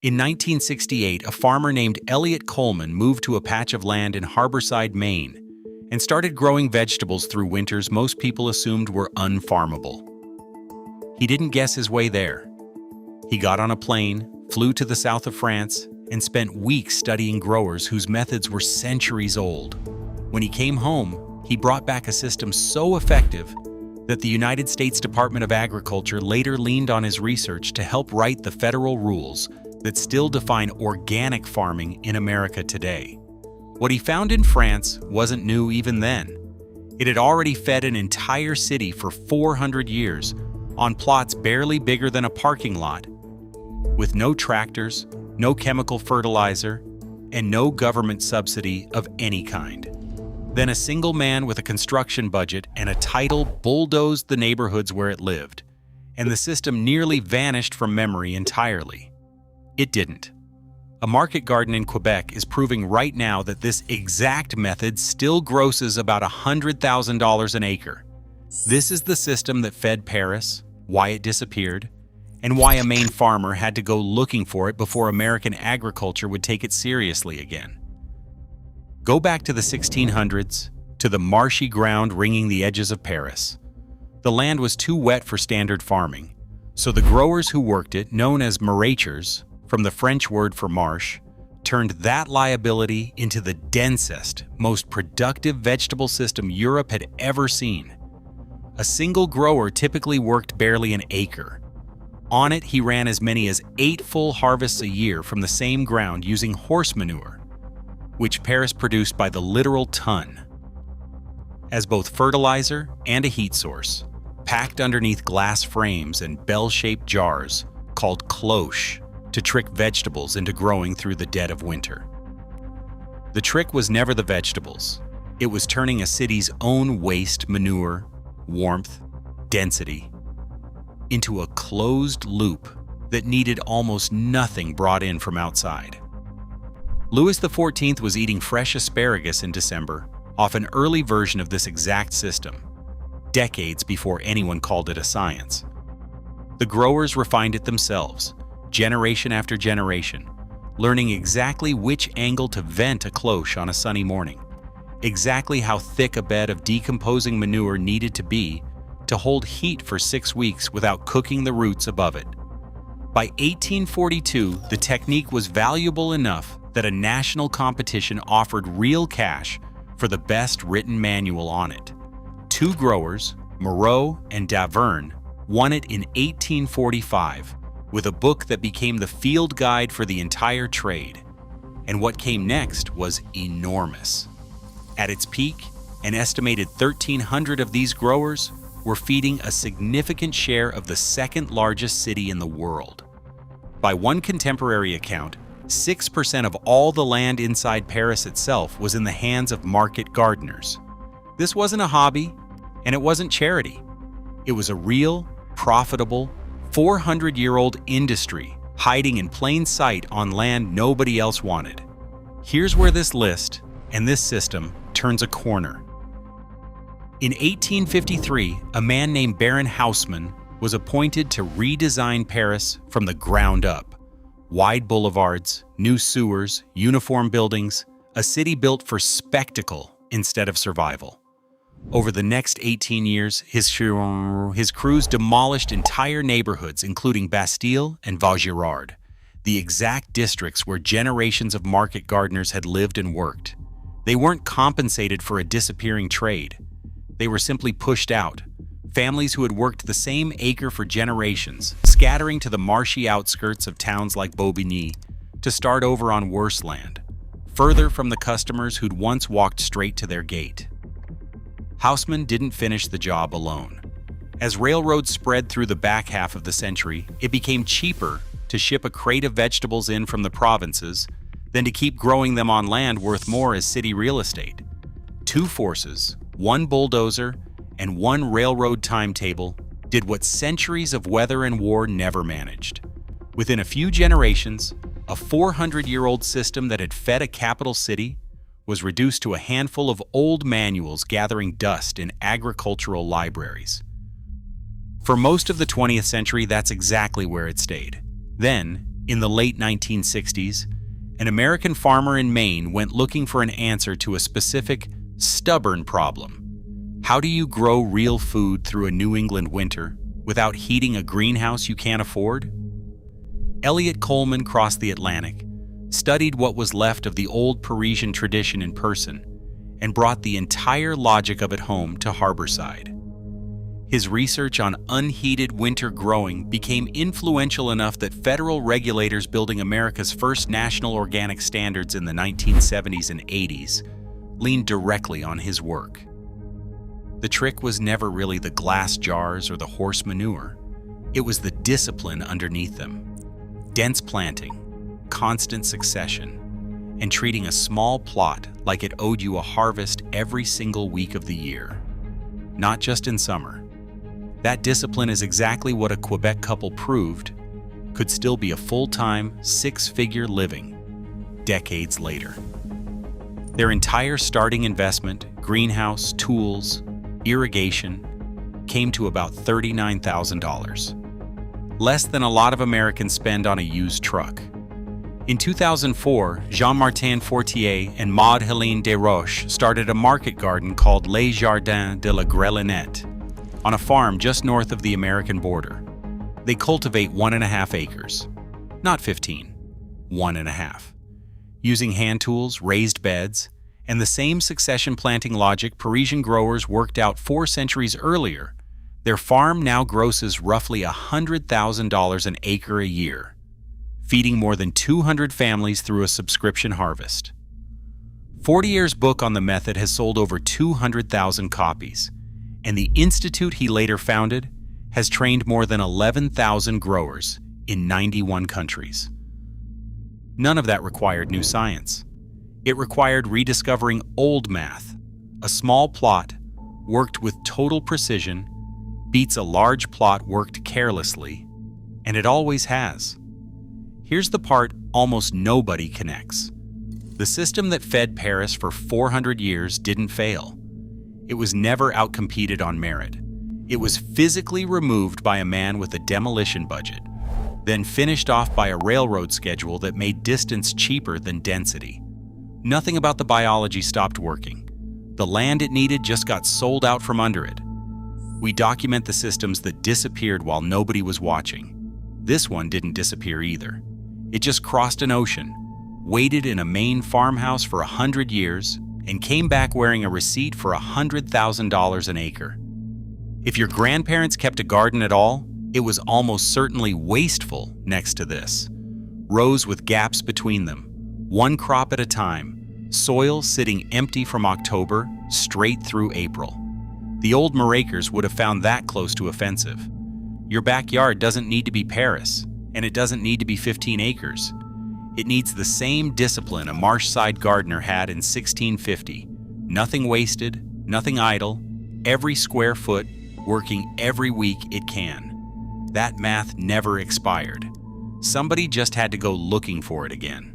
In 1968, a farmer named Eliot Coleman moved to a patch of land in Harborside, Maine, and started growing vegetables through winters most people assumed were unfarmable. He didn't guess his way there. He got on a plane, flew to the south of France, and spent weeks studying growers whose methods were centuries old. When he came home, he brought back a system so effective that the United States Department of Agriculture later leaned on his research to help write the federal rules that still define organic farming in America today. What he found in France wasn't new even then. It had already fed an entire city for 400 years on plots barely bigger than a parking lot, with no tractors, no chemical fertilizer, and no government subsidy of any kind. Then a single man with a construction budget and a title bulldozed the neighborhoods where it lived, and the system nearly vanished from memory entirely. It didn't. A market garden in Quebec is proving right now that this exact method still grosses about $100,000 an acre. This is the system that fed Paris, why it disappeared, and why a Maine farmer had to go looking for it before American agriculture would take it seriously again. Go back to the 1600s, to the marshy ground ringing the edges of Paris. The land was too wet for standard farming, so the growers who worked it, known as maraîchers, from the French word for marsh, turned that liability into the densest, most productive vegetable system Europe had ever seen. A single grower typically worked barely an acre. On it, he ran as many as 8 full harvests a year from the same ground using horse manure, which Paris produced by the literal ton, as both fertilizer and a heat source, packed underneath glass frames and bell-shaped jars called cloches, to trick vegetables into growing through the dead of winter. The trick was never the vegetables. It was turning a city's own waste, manure, warmth, density, into a closed loop that needed almost nothing brought in from outside. Louis XIV was eating fresh asparagus in December off an early version of this exact system, decades before anyone called it a science. The growers refined it themselves, generation after generation, learning exactly which angle to vent a cloche on a sunny morning, exactly how thick a bed of decomposing manure needed to be to hold heat for 6 weeks without cooking the roots above it. By 1842, the technique was valuable enough that a national competition offered real cash for the best written manual on it. 2 growers, Moreau and Davern, won it in 1845, with a book that became the field guide for the entire trade. And what came next was enormous. At its peak, an estimated 1,300 of these growers were feeding a significant share of the second largest city in the world. By one contemporary account, 6% of all the land inside Paris itself was in the hands of market gardeners. This wasn't a hobby, and it wasn't charity. It was a real, profitable, 400-year-old industry hiding in plain sight on land nobody else wanted. Here's where this list and this system turns a corner. In 1853, a man named Baron Haussmann was appointed to redesign Paris from the ground up. Wide boulevards, new sewers, uniform buildings, a city built for spectacle instead of survival. Over the next 18 years, his crews demolished entire neighborhoods, including Bastille and Vaugirard, the exact districts where generations of market gardeners had lived and worked. They weren't compensated for a disappearing trade. They were simply pushed out, families who had worked the same acre for generations, scattering to the marshy outskirts of towns like Bobigny to start over on worse land, further from the customers who'd once walked straight to their gate. Haussmann didn't finish the job alone. As railroads spread through the back half of the century, it became cheaper to ship a crate of vegetables in from the provinces than to keep growing them on land worth more as city real estate. 2 forces, 1 bulldozer, and 1 railroad timetable did what centuries of weather and war never managed. Within a few generations, a 400-year-old system that had fed a capital city was reduced to a handful of old manuals gathering dust in agricultural libraries. For most of the 20th century, that's exactly where it stayed. Then, In the late 1960s, an American farmer in Maine went looking for an answer to a specific, stubborn problem. How do you grow real food through a New England winter without heating a greenhouse you can't afford? Eliot Coleman crossed the Atlantic, studied what was left of the old Parisian tradition in person, and brought the entire logic of it home to Harborside. His research on unheated winter growing became influential enough that federal regulators building America's first national organic standards in the 1970s and 80s leaned directly on his work. The trick was never really the glass jars or the horse manure. It was the discipline underneath them. Dense planting, constant succession, and treating a small plot like it owed you a harvest every single week of the year, not just in summer. That discipline is exactly what a Quebec couple proved could still be a full-time, six-figure living decades later. Their entire starting investment, greenhouse, tools, irrigation, came to about $39,000. Less than a lot of Americans spend on a used truck. In 2004, Jean-Martin Fortier and Maud Helene Desroches started a market garden called Les Jardins de la Grelinette on a farm just north of the American border. They cultivate 1.5 acres, not 15, 1.5. Using hand tools, raised beds, and the same succession planting logic Parisian growers worked out 4 centuries earlier, their farm now grosses roughly $100,000 an acre a year, feeding more than 200 families through a subscription harvest. Fortier's book on the method has sold over 200,000 copies, and the institute he later founded has trained more than 11,000 growers in 91 countries. None of that required new science. It required rediscovering old math. A small plot, worked with total precision, beats a large plot worked carelessly, and it always has. Here's the part almost nobody connects. The system that fed Paris for 400 years didn't fail. It was never outcompeted on merit. It was physically removed by a man with a demolition budget, then finished off by a railroad schedule that made distance cheaper than density. Nothing about the biology stopped working. The land it needed just got sold out from under it. We document the systems that disappeared while nobody was watching. This one didn't disappear either. It just crossed an ocean, waited in a Maine farmhouse for 100 years, and came back wearing a receipt for $100,000 an acre. If your grandparents kept a garden at all, it was almost certainly wasteful next to this. Rows with gaps between them, one crop at a time, soil sitting empty from October straight through April. The old maraîchers would have found that close to offensive. Your backyard doesn't need to be Paris, and it doesn't need to be 15 acres. It needs the same discipline a marshside gardener had in 1650. Nothing wasted, nothing idle, every square foot working every week it can. That math never expired. Somebody just had to go looking for it again.